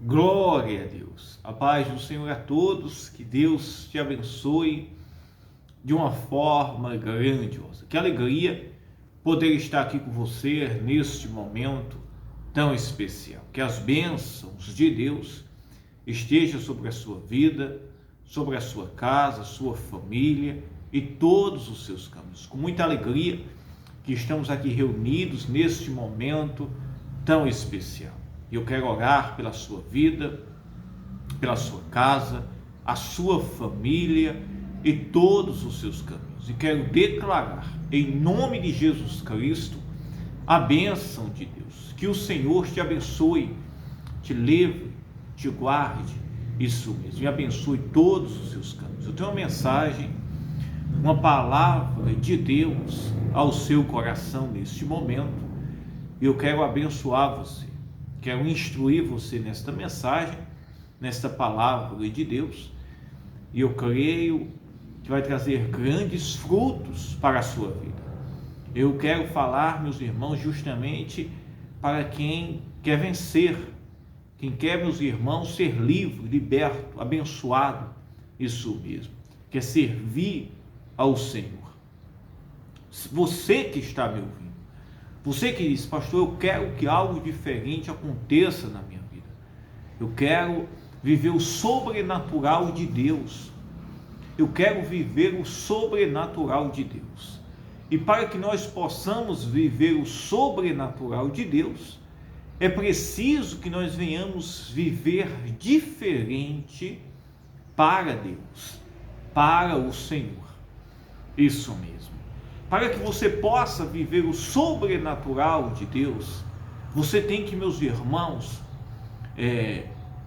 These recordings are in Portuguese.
Glória a Deus. A paz do Senhor a todos. Que Deus te abençoe de uma forma grandiosa. Que alegria poder estar aqui com você neste momento tão especial. Que as bênçãos de Deus estejam sobre a sua vida, sobre a sua casa, sua família e todos os seus caminhos. Com muita alegria que estamos aqui reunidos neste momento tão especial. Eu quero orar pela sua vida, pela sua casa, a sua família e todos os seus caminhos. E quero declarar, em nome de Jesus Cristo, a bênção de Deus. Que o Senhor te abençoe, te livre, te guarde, isso mesmo, e abençoe todos os seus caminhos. Eu tenho uma mensagem, uma palavra de Deus ao seu coração neste momento. E eu quero abençoar você. Quero instruir você nesta mensagem, nesta palavra de Deus, e eu creio que vai trazer grandes frutos para a sua vida. Eu quero falar, meus irmãos, justamente para quem quer vencer, quem quer, meus irmãos, ser livre, liberto, abençoado, isso mesmo, quer servir ao Senhor. Você que está me ouvindo, você que diz, pastor, eu quero que algo diferente aconteça na minha vida. Eu quero viver o sobrenatural de Deus. Eu quero viver o sobrenatural de Deus. E para que nós possamos viver o sobrenatural de Deus, é preciso que nós venhamos viver diferente para Deus, para o Senhor. Isso mesmo. Para que você possa viver o sobrenatural de Deus, você tem que, meus irmãos,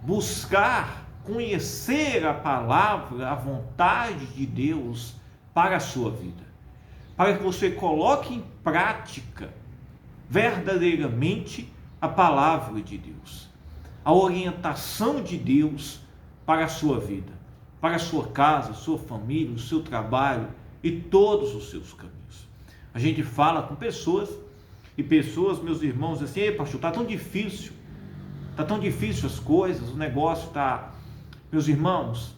buscar conhecer a palavra, a vontade de Deus para a sua vida. Para que você coloque em prática verdadeiramente a palavra de Deus, a orientação de Deus para a sua vida, para a sua casa, sua família, o seu trabalho e todos os seus caminhos. A gente fala com pessoas, e pessoas, meus irmãos, assim, ei, pastor, está tão difícil as coisas, o negócio está... Meus irmãos,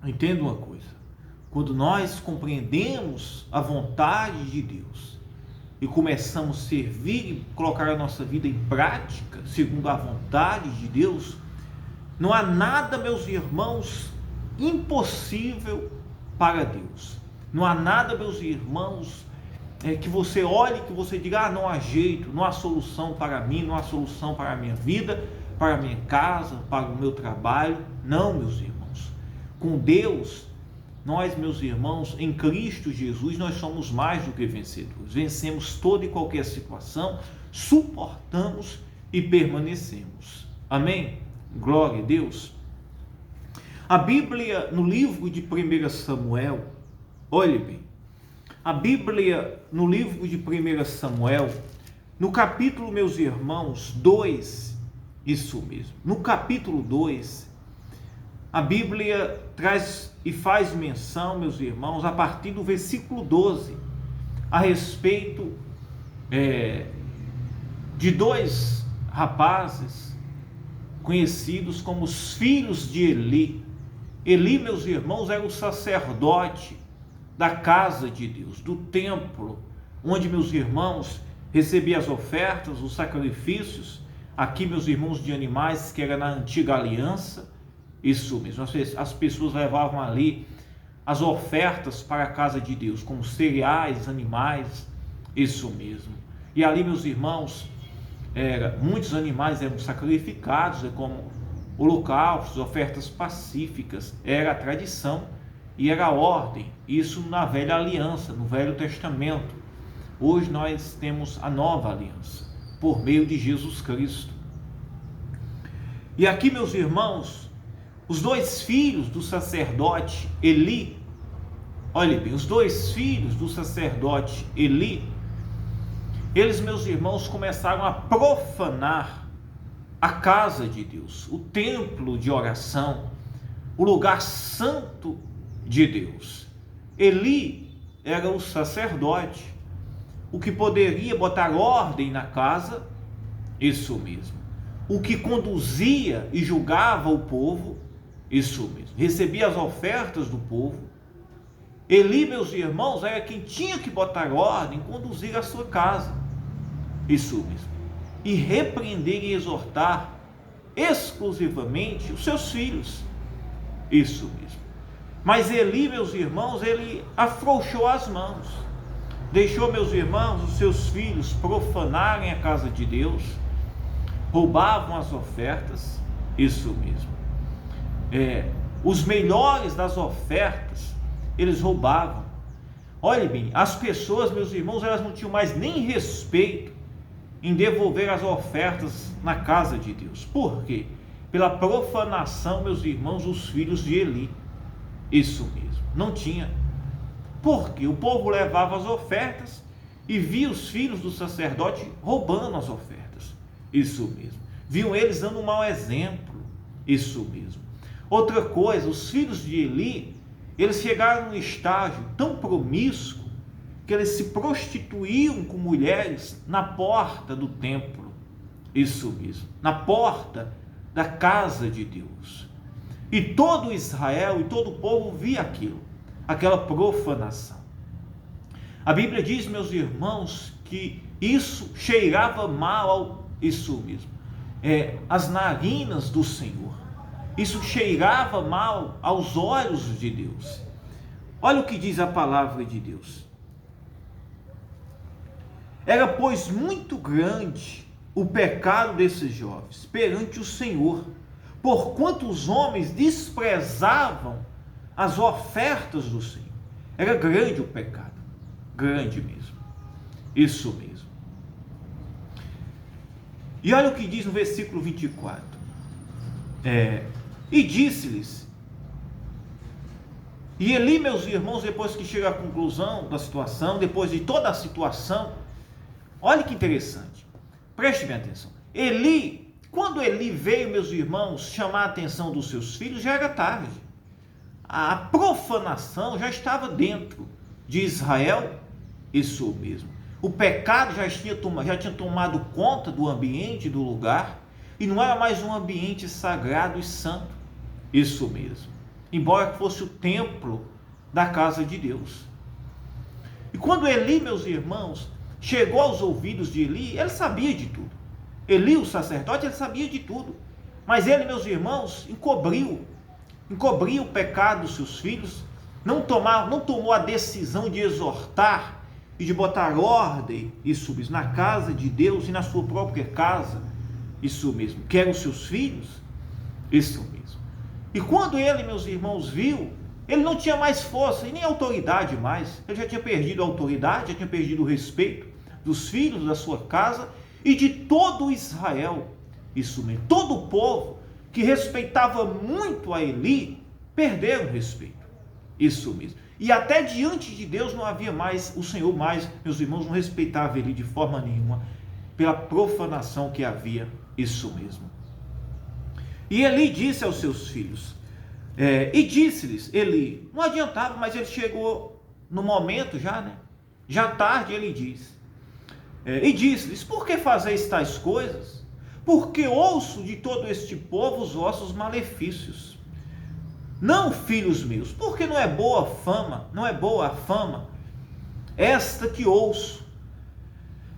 entenda uma coisa, quando nós compreendemos a vontade de Deus e começamos a servir e colocar a nossa vida em prática, segundo a vontade de Deus, não há nada, meus irmãos, impossível para Deus. Não há nada, meus irmãos, que você olhe, que você diga, não há jeito, não há solução para mim, não há solução para a minha vida, para a minha casa, para o meu trabalho. Não, meus irmãos. Com Deus, nós, meus irmãos, em Cristo Jesus, nós somos mais do que vencedores. Vencemos toda e qualquer situação, suportamos e permanecemos. Amém? Glória a Deus. A Bíblia, no livro de 1 Samuel, olhe bem, a Bíblia, no livro de 1 Samuel, no capítulo, meus irmãos, 2, isso mesmo, no capítulo 2, a Bíblia traz e faz menção, meus irmãos, a partir do versículo 12, a respeito de dois rapazes conhecidos como os filhos de Eli. Eli, meus irmãos, era o sacerdote da casa de Deus, do templo, onde, meus irmãos, recebia as ofertas, os sacrifícios, aqui, meus irmãos, de animais, que era na antiga aliança, isso mesmo, as pessoas levavam ali as ofertas para a casa de Deus, como cereais, animais, isso mesmo, e ali, meus irmãos, muitos animais eram sacrificados, como holocaustos, ofertas pacíficas, era a tradição, e era a ordem, isso na velha aliança, no Velho Testamento. Hoje nós temos a nova aliança, por meio de Jesus Cristo. E aqui, meus irmãos, os dois filhos do sacerdote Eli, olhe bem, os dois filhos do sacerdote Eli, eles, meus irmãos, começaram a profanar a casa de Deus, o templo de oração, o lugar santo de Deus. Eli era o sacerdote, o que poderia botar ordem na casa, isso mesmo. o que conduzia e julgava o povo, isso mesmo, recebia as ofertas do povo. Eli, meus irmãos, era quem tinha que botar ordem, conduzir a sua casa, isso mesmo, e repreender e exortar exclusivamente os seus filhos, isso mesmo. Mas Eli, meus irmãos, ele afrouxou as mãos, deixou, meus irmãos, os seus filhos profanarem a casa de Deus, roubavam as ofertas, isso mesmo. Os melhores das ofertas, eles roubavam. Olhe bem, as pessoas, meus irmãos, elas não tinham mais nem respeito em devolver as ofertas na casa de Deus. Por quê? Pela profanação, meus irmãos, dos filhos de Eli. Isso mesmo, não tinha. Porque o povo levava as ofertas e via os filhos do sacerdote roubando as ofertas. Isso mesmo. Viam eles dando um mau exemplo. Isso mesmo. Outra coisa, os filhos de Eli, eles chegaram num estágio tão promíscuo que eles se prostituíam com mulheres na porta do templo. Isso mesmo, na porta da casa de Deus. E todo Israel e todo o povo via aquilo, aquela profanação. A Bíblia diz, meus irmãos, que isso cheirava mal, isso mesmo, as narinas do Senhor. Isso cheirava mal aos olhos de Deus. Olha o que diz a palavra de Deus. Era, pois, muito grande o pecado desses jovens perante o Senhor, porquanto os homens desprezavam as ofertas do Senhor. Era grande o pecado, grande mesmo, isso mesmo. E olha o que diz no versículo 24. E disse-lhes, e Eli, meus irmãos, depois que chega à conclusão da situação, depois de toda a situação, olha que interessante, preste bem atenção. Eli, quando Eli veio, meus irmãos, chamar a atenção dos seus filhos, já era tarde. A profanação já estava dentro de Israel, isso mesmo. O pecado já tinha tomado conta do ambiente, do lugar, e não era mais um ambiente sagrado e santo, isso mesmo. Embora fosse o templo da casa de Deus. E quando Eli, meus irmãos, chegou aos ouvidos de Eli, ele sabia de tudo. Eli, o sacerdote, ele sabia de tudo. Mas ele, meus irmãos, encobriu o pecado dos seus filhos, não tomou a decisão de exortar e de botar ordem, isso mesmo, na casa de Deus e na sua própria casa, isso mesmo, que eram os seus filhos, isso mesmo. E quando ele, meus irmãos, viu, ele não tinha mais força e nem autoridade mais, ele já tinha perdido a autoridade, já tinha perdido o respeito dos filhos da sua casa e de todo Israel, isso mesmo, todo o povo que respeitava muito a Eli, perderam o respeito, isso mesmo. E até diante de Deus não havia mais, o Senhor mais, meus irmãos, não respeitava Eli de forma nenhuma, pela profanação que havia, isso mesmo. E Eli disse aos seus filhos, e disse-lhes, Eli, não adiantava, mas ele chegou no momento já, né? Já tarde ele diz, e disse-lhes, por que fazeis tais coisas? Porque ouço de todo este povo os vossos malefícios. Não, filhos meus, porque não é boa a fama, esta que ouço.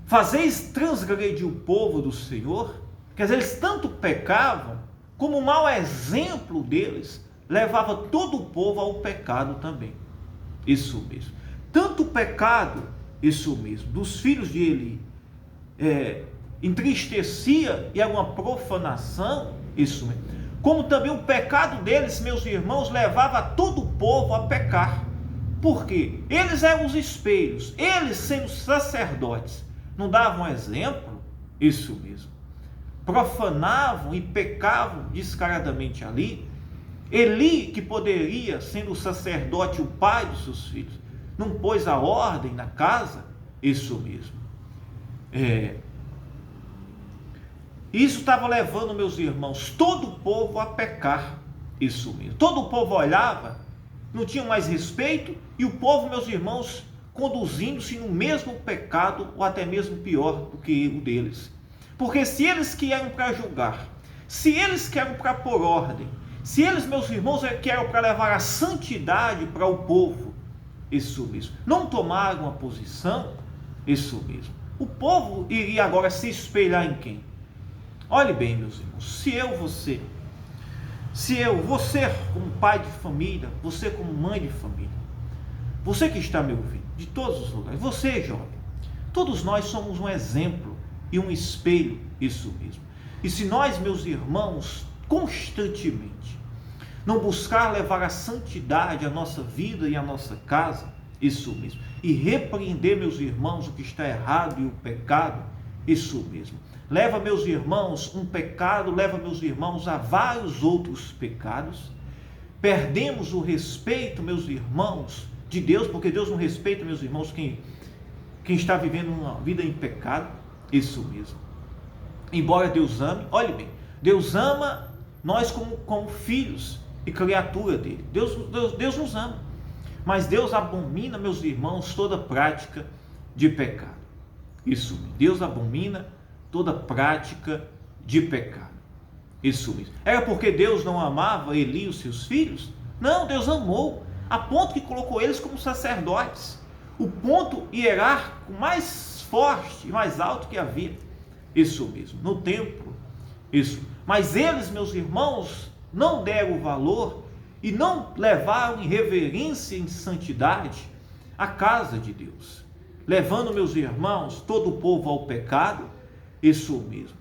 Fazeis transgredir o povo do Senhor? Quer dizer, eles tanto pecavam, como o mau exemplo deles levava todo o povo ao pecado também. Isso mesmo. Tanto o pecado, isso mesmo, dos filhos de Eli, entristecia e era uma profanação, isso mesmo, como também o pecado deles, meus irmãos, levava todo o povo a pecar. Por quê? Eles eram os espelhos, eles sendo sacerdotes, não davam exemplo, isso mesmo, profanavam e pecavam descaradamente ali. Eli, que poderia, sendo o sacerdote, o pai dos seus filhos, não pôs a ordem na casa, isso mesmo. Isso estava levando, meus irmãos, todo o povo a pecar, isso mesmo. Todo o povo olhava, não tinha mais respeito, e o povo, meus irmãos, conduzindo-se no mesmo pecado, ou até mesmo pior do que o deles. Porque se eles que eram para julgar, se eles que eram para pôr ordem, se eles, meus irmãos, que eram para levar a santidade para o povo, isso mesmo, não tomaram uma posição, isso mesmo, o povo iria agora se espelhar em quem? Olhe bem, meus irmãos, você como pai de família, você como mãe de família, você que está me ouvindo, de todos os lugares, você jovem, todos nós somos um exemplo e um espelho, isso mesmo. E se nós, meus irmãos, constantemente não buscar levar a santidade à nossa vida e à nossa casa, isso mesmo, e repreender, meus irmãos, o que está errado e o pecado, isso mesmo, leva, meus irmãos, um pecado, leva, meus irmãos, a vários outros pecados, perdemos o respeito, meus irmãos, de Deus, porque Deus não respeita, meus irmãos, quem está vivendo uma vida em pecado, isso mesmo. Embora Deus ame, olhe bem, Deus ama nós como filhos e criatura dele. Deus nos ama, mas Deus abomina, meus irmãos, toda prática de pecado. Isso mesmo, Deus abomina toda prática de pecado. Isso mesmo. Era porque Deus não amava Eli e os seus filhos? Não, Deus amou, a ponto que colocou eles como sacerdotes, o ponto hierárquico mais forte e mais alto que havia. Isso mesmo, no templo, isso. Mas eles, meus irmãos, não deram valor e não levaram em reverência e em santidade a casa de Deus, levando, meus irmãos, todo o povo ao pecado, isso mesmo.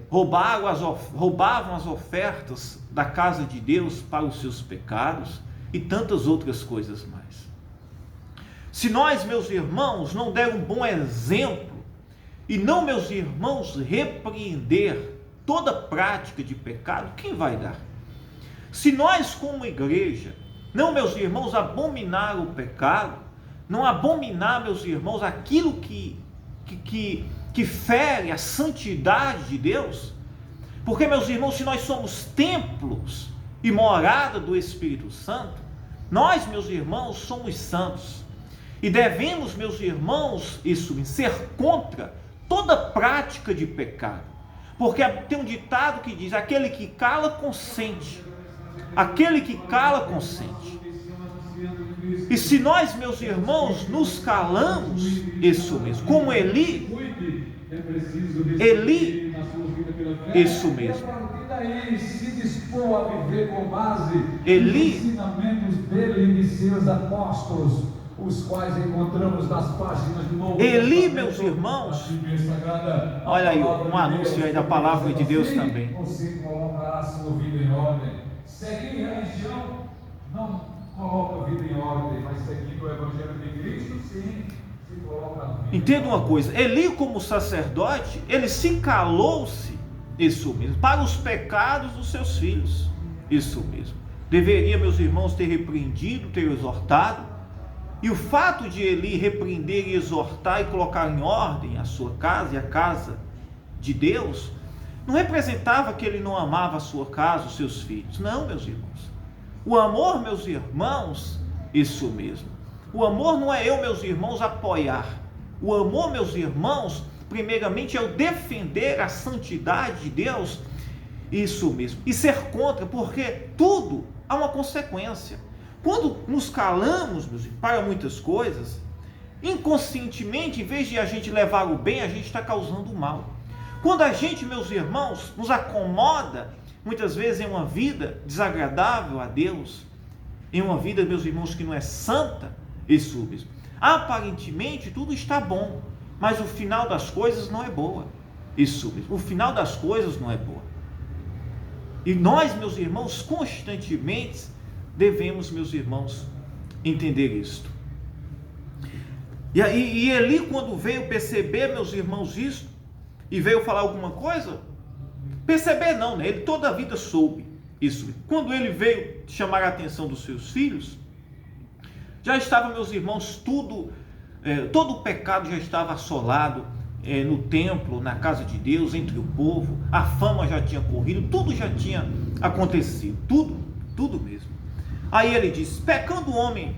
Roubavam as ofertas da casa de Deus para os seus pecados e tantas outras coisas mais. Se nós, meus irmãos, não der um bom exemplo e não, meus irmãos, repreender toda prática de pecado, quem vai dar? Se nós, como igreja, não, meus irmãos, abominar o pecado, não abominar, meus irmãos, aquilo que fere a santidade de Deus, porque, meus irmãos, se nós somos templos e morada do Espírito Santo, nós, meus irmãos, somos santos e devemos, meus irmãos, ser contra toda prática de pecado, porque tem um ditado que diz: aquele que cala consente, aquele que cala consente. E se nós, meus irmãos, nos calamos, isso mesmo, como Eli, isso mesmo, se dispôs a viver com base Eli, nos ensinamentos dele e de seus apóstolos, os quais encontramos nas páginas do Novo Eli, meus irmãos, olha aí, um anúncio aí da palavra de Deus também. Você colocará sua vida em ordem. Seguir religião não coloca a vida em ordem, mas seguindo o Evangelho de Cristo, sim, se coloca a vida. Entenda uma coisa, Eli, como sacerdote, ele se calou-se, isso mesmo, para os pecados dos seus filhos, isso mesmo. Deveria, meus irmãos, ter repreendido, ter exortado. E o fato de Eli repreender e exortar e colocar em ordem a sua casa e a casa de Deus, não representava que ele não amava a sua casa, os seus filhos. Não, meus irmãos. O amor, meus irmãos, isso mesmo. O amor não é eu, meus irmãos, apoiar. O amor, meus irmãos, primeiramente é eu defender a santidade de Deus, isso mesmo. E ser contra, porque tudo há uma consequência. Quando nos calamos, meus irmãos, para muitas coisas, inconscientemente, em vez de a gente levar o bem, a gente está causando o mal. Quando a gente, meus irmãos, nos acomoda, muitas vezes, em uma vida desagradável a Deus, em uma vida, meus irmãos, que não é santa, isso mesmo. Aparentemente, tudo está bom, mas o final das coisas não é boa. Isso mesmo, o final das coisas não é boa. E nós, meus irmãos, constantemente devemos, meus irmãos, entender isto. E Eli, quando veio perceber, meus irmãos, isso, e veio falar alguma coisa, perceber não, né? Ele toda a vida soube isso. Quando ele veio chamar a atenção dos seus filhos, já estava, meus irmãos, todo o pecado já estava assolado no templo, na casa de Deus, entre o povo, a fama já tinha corrido, tudo já tinha acontecido, tudo mesmo. Aí ele disse: pecando o homem,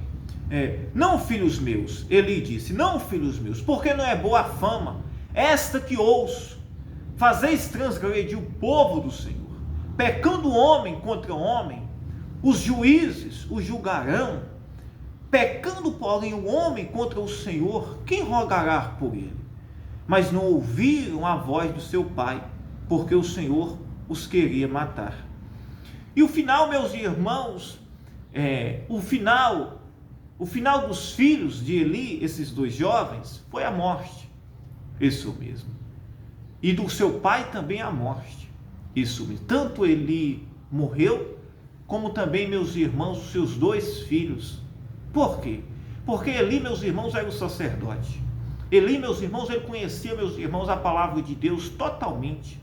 não, filhos meus, Eli disse, não, filhos meus, porque não é boa a fama esta que ouço, fazeis transgredir o povo do Senhor. Pecando homem contra homem, os juízes o julgarão. Pecando, porém, o homem contra o Senhor, quem rogará por ele? Mas não ouviram a voz do seu pai, porque o Senhor os queria matar. E o final, meus irmãos, o final dos filhos de Eli, esses dois jovens, foi a morte. Isso mesmo. E do seu pai também a morte. Isso mesmo. Tanto Eli morreu, como também, meus irmãos, os seus dois filhos. Por quê? Porque Eli, meus irmãos, era o sacerdote. Eli, meus irmãos, ele conhecia, meus irmãos, a palavra de Deus totalmente.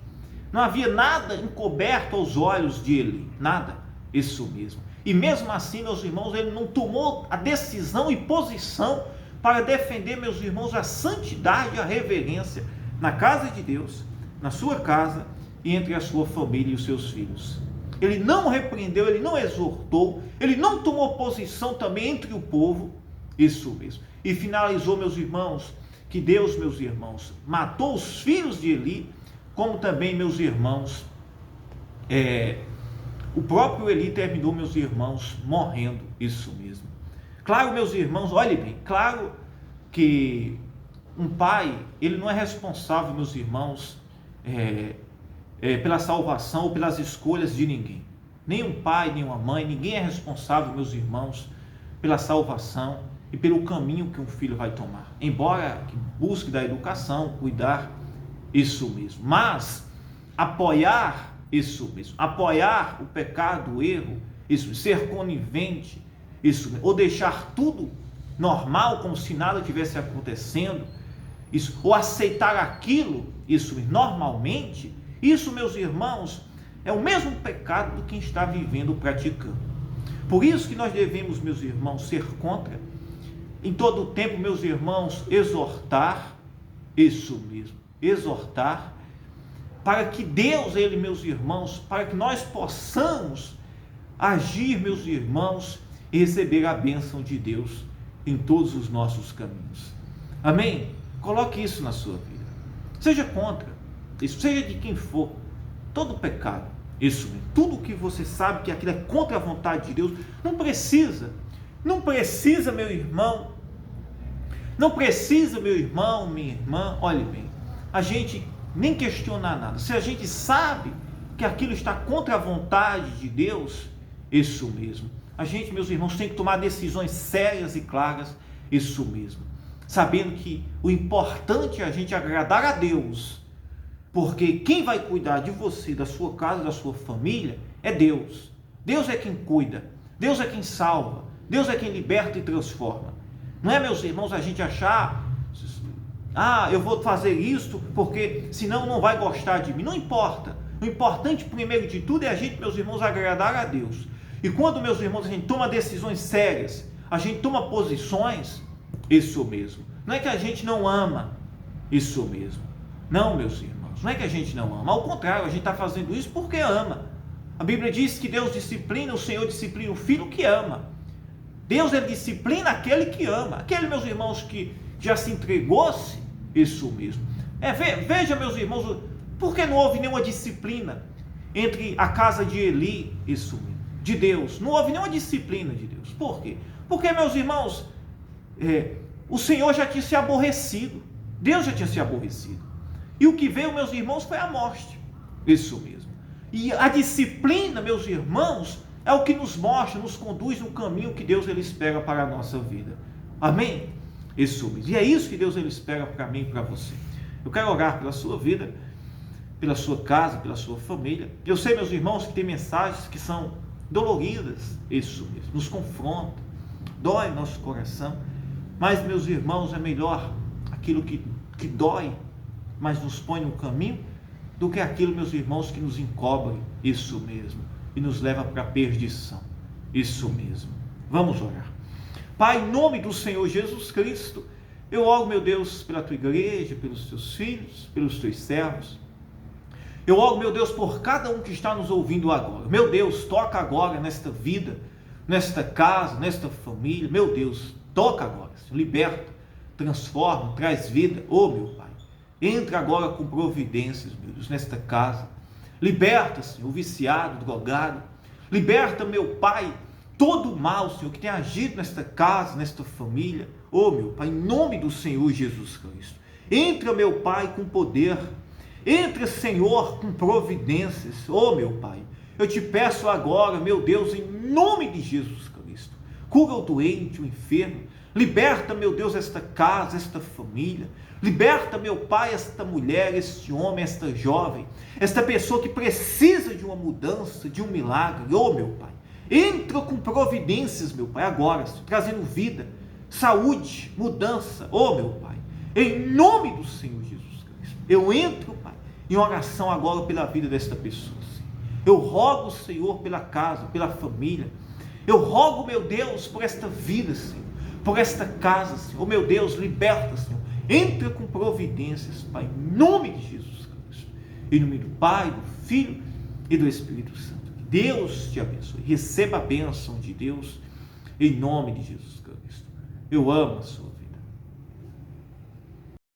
Não havia nada encoberto aos olhos de Eli. Nada. Isso mesmo. E mesmo assim, meus irmãos, ele não tomou a decisão e posição para defender, meus irmãos, a santidade e a reverência na casa de Deus, na sua casa e entre a sua família e os seus filhos. Ele não repreendeu, ele não exortou, ele não tomou posição também entre o povo, isso mesmo. E finalizou, meus irmãos, que Deus, meus irmãos, matou os filhos de Eli, como também, meus irmãos, o próprio Eli terminou, meus irmãos, morrendo, isso mesmo. Claro, meus irmãos, olhem bem, claro que um pai, ele não é responsável, meus irmãos, pela salvação ou pelas escolhas de ninguém. Nem um pai, nem uma mãe, ninguém é responsável, meus irmãos, pela salvação e pelo caminho que um filho vai tomar. Embora que busque da educação, cuidar, isso mesmo. Mas apoiar isso mesmo, apoiar o pecado, o erro, isso, ser conivente, isso mesmo, ou deixar tudo normal, como se nada tivesse acontecendo, isso, ou aceitar aquilo, isso normalmente, isso, meus irmãos, é o mesmo pecado do que está vivendo, praticando. Por isso que nós devemos, meus irmãos, ser contra, em todo o tempo, meus irmãos, exortar, isso mesmo, exortar, para que Deus, Ele, meus irmãos, para que nós possamos agir, meus irmãos, e receber a bênção de Deus em todos os nossos caminhos. Amém? Coloque isso na sua vida. Seja contra isso, seja de quem for, todo pecado, isso mesmo, tudo que você sabe que aquilo é contra a vontade de Deus, não precisa, meu irmão, minha irmã, olhe bem, a gente nem questionar nada. Se a gente sabe que aquilo está contra a vontade de Deus, isso mesmo. A gente, meus irmãos, tem que tomar decisões sérias e claras, isso mesmo. Sabendo que o importante é a gente agradar a Deus. Porque quem vai cuidar de você, da sua casa, da sua família, é Deus. Deus é quem cuida. Deus é quem salva. Deus é quem liberta e transforma. Não é, meus irmãos, a gente achar... eu vou fazer isso porque senão não vai gostar de mim. Não importa. O importante, primeiro de tudo, é a gente, meus irmãos, agradar a Deus. E quando, meus irmãos, a gente toma decisões sérias, a gente toma posições, isso mesmo. Não é que a gente não ama, isso mesmo. Não, meus irmãos, não é que a gente não ama. Ao contrário, a gente está fazendo isso porque ama. A Bíblia diz que Deus disciplina, o Senhor disciplina o filho que ama. Deus, ele disciplina aquele que ama. Aquele, meus irmãos, que já se entregou-se, isso mesmo. Veja, meus irmãos, por que não houve nenhuma disciplina entre a casa de Eli, isso mesmo, de Deus? Não houve nenhuma disciplina de Deus. Por quê? Porque, meus irmãos, o Senhor já tinha se aborrecido. Deus já tinha se aborrecido. E o que veio, meus irmãos, foi a morte. Isso mesmo. E a disciplina, meus irmãos, é o que nos mostra, nos conduz no caminho que Deus, ele espera para a nossa vida. Amém? Isso mesmo. E é isso que Deus, ele espera para mim e para você. Eu quero orar pela sua vida, pela sua casa, pela sua família. Eu sei, meus irmãos, que tem mensagens que são doloridas, isso mesmo, nos confronta, dói nosso coração. Mas, meus irmãos, é melhor aquilo que dói, mas nos põe no caminho, do que aquilo, meus irmãos, que nos encobre, isso mesmo, e nos leva para a perdição, isso mesmo. Vamos orar. Pai, em nome do Senhor Jesus Cristo, eu oro, meu Deus, pela tua igreja, pelos teus filhos, pelos teus servos. Eu oro, meu Deus, por cada um que está nos ouvindo agora. Meu Deus, toca agora nesta vida, nesta casa, nesta família. Meu Deus, toca agora, Senhor, liberta, transforma, traz vida. Oh, meu Pai, Entra agora com providências, meu Deus, nesta casa. Liberta, Senhor, o viciado, o drogado. Liberta, meu Pai, todo o mal, Senhor, que tem agido nesta casa, nesta família. Oh, meu Pai, em nome do Senhor Jesus Cristo. Entra, meu Pai, com poder. Entra, Senhor, com providências. Oh, meu Pai, eu te peço agora, meu Deus, em nome de Jesus Cristo. Cura o doente, o enfermo. Liberta, meu Deus, esta casa, esta família. Liberta, meu Pai, esta mulher, este homem, esta jovem, esta pessoa que precisa de uma mudança, de um milagre. Oh, meu Pai, entra com providências, meu Pai, agora, trazendo vida, saúde, mudança. Oh, meu Pai, em nome do Senhor Jesus Cristo, eu entro, Pai, em oração agora pela vida desta pessoa, Senhor. Eu rogo, Senhor, pela casa, pela família. Eu rogo, meu Deus, por esta vida, Senhor, por esta casa, Senhor. Oh, meu Deus, liberta, Senhor. Entra com providências, Pai, em nome de Jesus Cristo. Em nome do Pai, do Filho e do Espírito Santo. Que Deus te abençoe. Receba a bênção de Deus em nome de Jesus Cristo. Eu amo a sua vida.